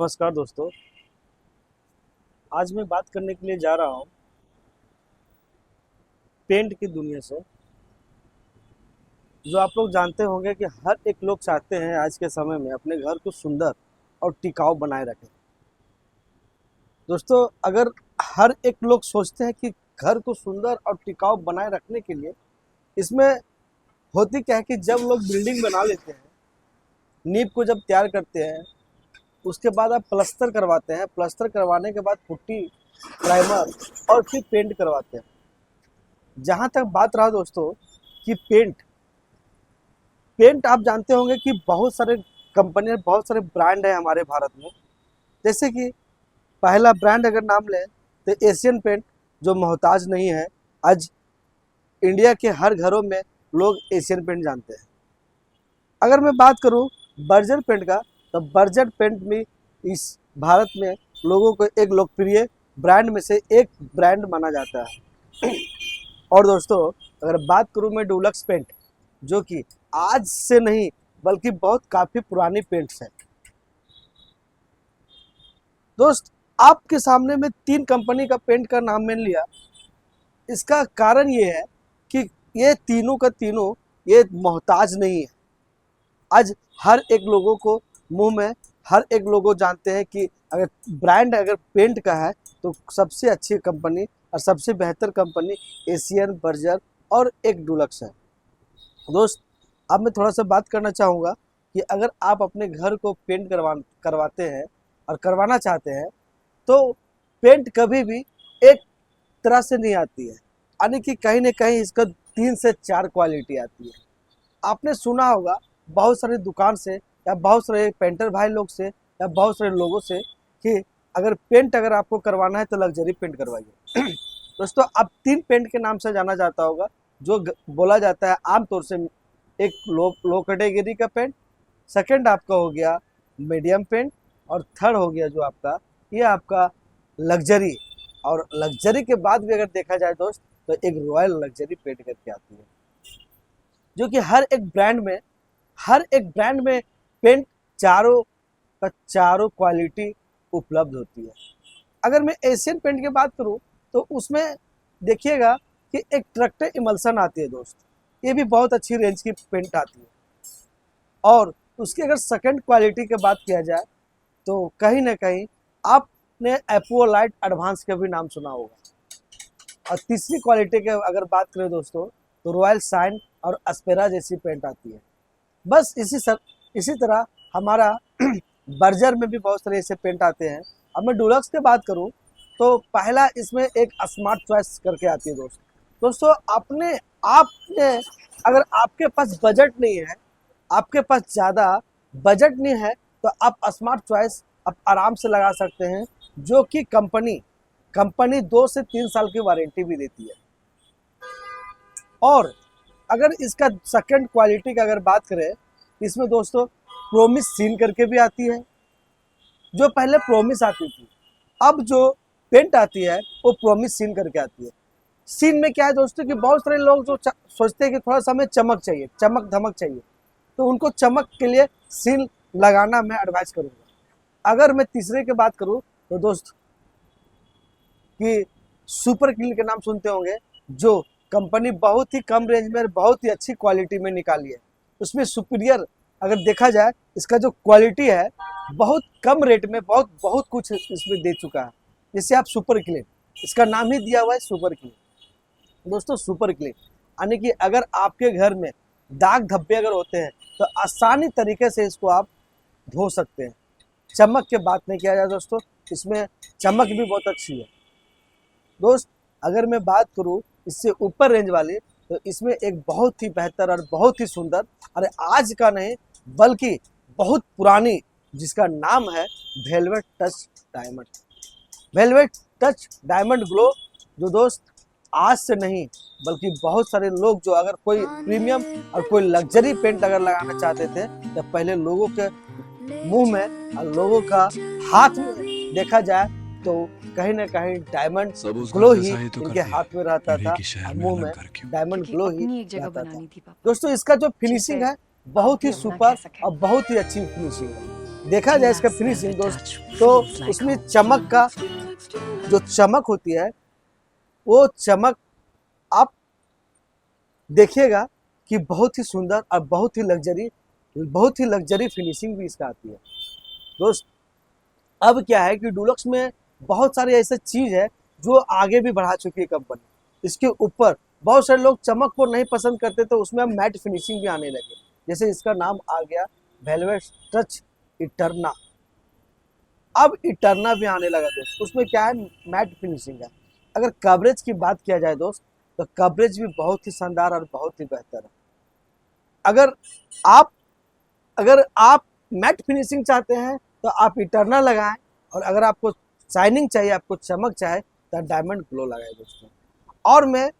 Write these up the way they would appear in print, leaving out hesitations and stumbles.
नमस्कार दोस्तों। आज मैं बात करने के लिए जा रहा हूँ पेंट की दुनिया से। जो आप लोग जानते होंगे कि हर एक लोग चाहते हैं आज के समय में अपने घर को सुंदर और टिकाऊ बनाए रखें। दोस्तों, अगर हर एक लोग सोचते हैं कि घर को सुंदर और टिकाऊ बनाए रखने के लिए, इसमें होती क्या है कि जब लोग बिल्डिंग बना लेते हैं, नींव को जब तैयार करते हैं, उसके बाद आप प्लास्टर करवाते हैं। प्लास्टर करवाने के बाद पुट्टी, प्राइमर और फिर पेंट करवाते हैं। जहाँ तक बात रहा दोस्तों कि पेंट पेंट आप जानते होंगे कि बहुत सारे कंपनी, बहुत सारे ब्रांड है हमारे भारत में। जैसे कि पहला ब्रांड अगर नाम लें तो एशियन पेंट, जो मोहताज नहीं है। आज इंडिया के हर घरों में लोग एशियन पेंट जानते हैं। अगर मैं बात करूं बर्जर पेंट का, तो बर्जर पेंट भी इस भारत में लोगों को एक लोकप्रिय ब्रांड में से एक ब्रांड माना जाता है। और दोस्तों, अगर बात करूं मैं डुलक्स पेंट, जो कि आज से नहीं बल्कि बहुत काफ़ी पुरानी पेंट्स है। दोस्त, आपके सामने में 3 कंपनी का पेंट का नाम मैंने लिया। इसका कारण ये है कि ये तीनों का तीनों ये मोहताज नहीं है। आज हर एक लोगों को मुंह में, हर एक लोगों जानते हैं कि अगर ब्रांड अगर पेंट का है तो सबसे अच्छी कंपनी और सबसे बेहतर कंपनी एशियन, बर्जर और एक डुलक्स है। दोस्त, अब मैं थोड़ा सा बात करना चाहूँगा कि अगर आप अपने घर को पेंट करवाते हैं और करवाना चाहते हैं, तो पेंट कभी भी एक तरह से नहीं आती है, यानी कि कहीं ना कहीं इसका 3 से 4 क्वालिटी आती है। आपने सुना होगा बहुत सारे दुकान से या बहुत सारे पेंटर भाई लोग से या बहुत सारे लोगों से कि अगर पेंट अगर आपको करवाना है तो लग्जरी पेंट करवाइए। दोस्तों, अब 3 पेंट के नाम से जाना जाता होगा, जो बोला जाता है आमतौर से। एक लो कैटेगरी का पेंट, सेकंड आपका हो गया मीडियम पेंट, और थर्ड हो गया जो आपका ये आपका लग्जरी। और लग्जरी के बाद भी अगर देखा जाए दोस्त, तो एक रॉयल लग्जरी पेंट करके आती है, जो कि हर एक ब्रांड में पेंट चारों का चारों क्वालिटी उपलब्ध होती है। अगर मैं एशियन पेंट की बात करूं तो उसमें देखिएगा कि एक ट्रक्टर इमल्सन आती है दोस्त। ये भी बहुत अच्छी रेंज की पेंट आती है। और उसकी अगर सेकंड क्वालिटी की बात किया जाए तो कहीं ना कहीं आपने एपोलाइट एडवांस का भी नाम सुना होगा। और तीसरी क्वालिटी के अगर बात करें दोस्तों, तो रॉयल शाइन और अस्पेरा जैसी पेंट आती है। बस इसी तरह हमारा बर्जर में भी बहुत सारे ऐसे पेंट आते हैं। अब मैं डुलक्स की बात करूं तो पहला इसमें एक स्मार्ट चॉइस करके आती है दोस्तों। आपने अगर आपके पास बजट नहीं है, आपके पास ज़्यादा बजट नहीं है, तो आप स्मार्ट चॉइस आप आराम से लगा सकते हैं, जो कि कंपनी 2 से 3 साल की वारंटी भी देती है। और अगर इसका सेकंड क्वालिटी का अगर बात करें, इसमें दोस्तों प्रोमिस सील करके भी आती है। जो पहले प्रोमिस आती थी, अब जो पेंट आती है वो प्रोमिस सील करके आती है। सीन में क्या है दोस्तों कि बहुत सारे लोग जो सोचते हैं कि थोड़ा सा हमें चमक चाहिए, चमक धमक चाहिए, तो उनको चमक के लिए सील लगाना मैं एडवाइस करूँगा। अगर मैं तीसरे की बात करूँ तो दोस्त कि सुपर क्लीन के नाम सुनते होंगे, जो कंपनी बहुत ही कम रेंज में बहुत ही अच्छी क्वालिटी में निकाली है। उसमें सुपीरियर अगर देखा जाए, इसका जो क्वालिटी है बहुत कम रेट में बहुत बहुत कुछ इसमें दे चुका है। जैसे आप सुपर क्लीन, इसका नाम ही दिया हुआ है सुपर क्लीन। दोस्तों, सुपर क्लीन यानी कि अगर आपके घर में दाग धब्बे अगर होते हैं तो आसानी तरीके से इसको आप धो सकते हैं। चमक की बात नहीं किया जाए दोस्तों, इसमें चमक भी बहुत अच्छी है। दोस्त, अगर मैं बात करूं इससे ऊपर रेंज वाली, तो इसमें एक बहुत ही बेहतर और बहुत ही सुंदर, अरे आज का नहीं बल्कि बहुत पुरानी, जिसका नाम है velvet touch diamond. Velvet touch diamond glow, जो दोस्त आज से नहीं बल्कि बहुत सारे लोग जो अगर कोई प्रीमियम और कोई लग्जरी पेंट अगर लगाना चाहते थे, तो पहले लोगों के मुंह में और लोगों का हाथ में देखा जाए तो कहीं ना कहीं डायमंड ग्लो ही इनके हाथ में रहता था और मुंह में डायमंड ग्लो ही रहता था। दोस्तों, इसका जो फिनिशिंग है बहुत ही सुपर और बहुत ही अच्छी फिनिशिंग है। देखा जाए इसका फिनिशिंग दोस्त, तो उसमें चमक का जो चमक होती है वो चमक आप देखिएगा कि बहुत ही सुंदर और बहुत ही लग्जरी फिनिशिंग भी इसका आती है दोस्त। अब क्या है कि डुलक्स में बहुत सारी ऐसी चीज़ है जो आगे भी बढ़ा चुकी है कंपनी। इसके ऊपर बहुत सारे लोग चमक को नहीं पसंद करते, तो उसमें मैट फिनिशिंग भी आने लगे। जैसे इसका नाम आ गया वेलवेट टच इटर्ना। अब इटर्ना भी आने लगा दोस्त। उसमें क्या है, मैट फिनिशिंग है। अगर कवरेज की बात किया जाए दोस्त, तो कवरेज भी बहुत ही शानदार और बहुत ही बेहतर है। अगर आप अगर आप मैट फिनिशिंग चाहते हैं तो आप इटर्ना लगाएं, और अगर आपको शाइनिंग चाहिए, आपको चमक चाहिए, तो डायमंड ग्लो लगाएं दोस्तों। और मैं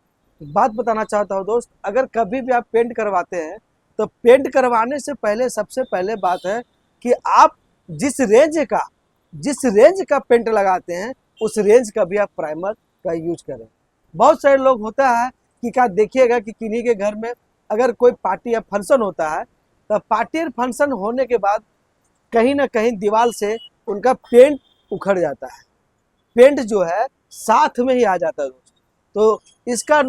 बात बताना चाहता हूं दोस्त, अगर कभी भी आप पेंट करवाते हैं तो पेंट करवाने से पहले सबसे पहले बात है कि आप जिस रेंज का पेंट लगाते हैं उस रेंज का भी आप प्राइमर का यूज करें। बहुत सारे लोग होता है कि क्या देखिएगा कि किन्हीं के घर में अगर कोई पार्टी या फंक्शन होता है, तो पार्टी और फंक्शन होने के बाद कहीं ना कहीं दीवार से उनका पेंट उखड़ जाता है, पेंट जो है साथ में ही आ जाता है दोस्त। तो इसका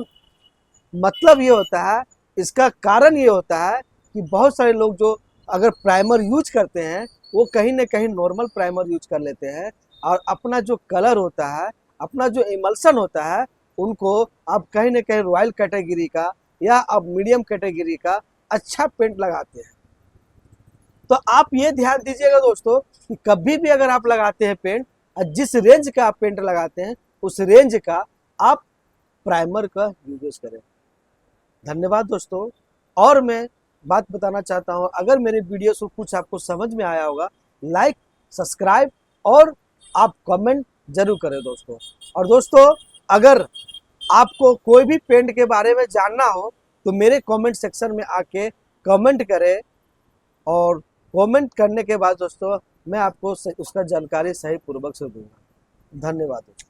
मतलब ये होता है, इसका कारण ये होता है कि बहुत सारे लोग जो अगर प्राइमर यूज करते हैं वो कहीं ना कहीं नॉर्मल प्राइमर यूज कर लेते हैं, और अपना जो कलर होता है, अपना जो इमल्सन होता है, उनको आप कहीं ना कहीं रॉयल कैटेगरी का या आप मीडियम कैटेगरी का अच्छा पेंट लगाते हैं। तो आप ये ध्यान दीजिएगा दोस्तों कि कभी भी अगर आप लगाते हैं पेंट, और जिस रेंज का आप पेंट लगाते हैं उस रेंज का आप प्राइमर का यूज करें। धन्यवाद दोस्तों। और मैं बात बताना चाहता हूं, अगर मेरे वीडियो से कुछ आपको समझ में आया होगा, लाइक, सब्सक्राइब और आप कमेंट जरूर करें दोस्तों। और दोस्तों, अगर आपको कोई भी पेंट के बारे में जानना हो तो मेरे कमेंट सेक्शन में आके कमेंट करें, और कमेंट करने के बाद दोस्तों मैं आपको उसका जानकारी सही पूर्वक से दूंगा। धन्यवाद दोस्तों।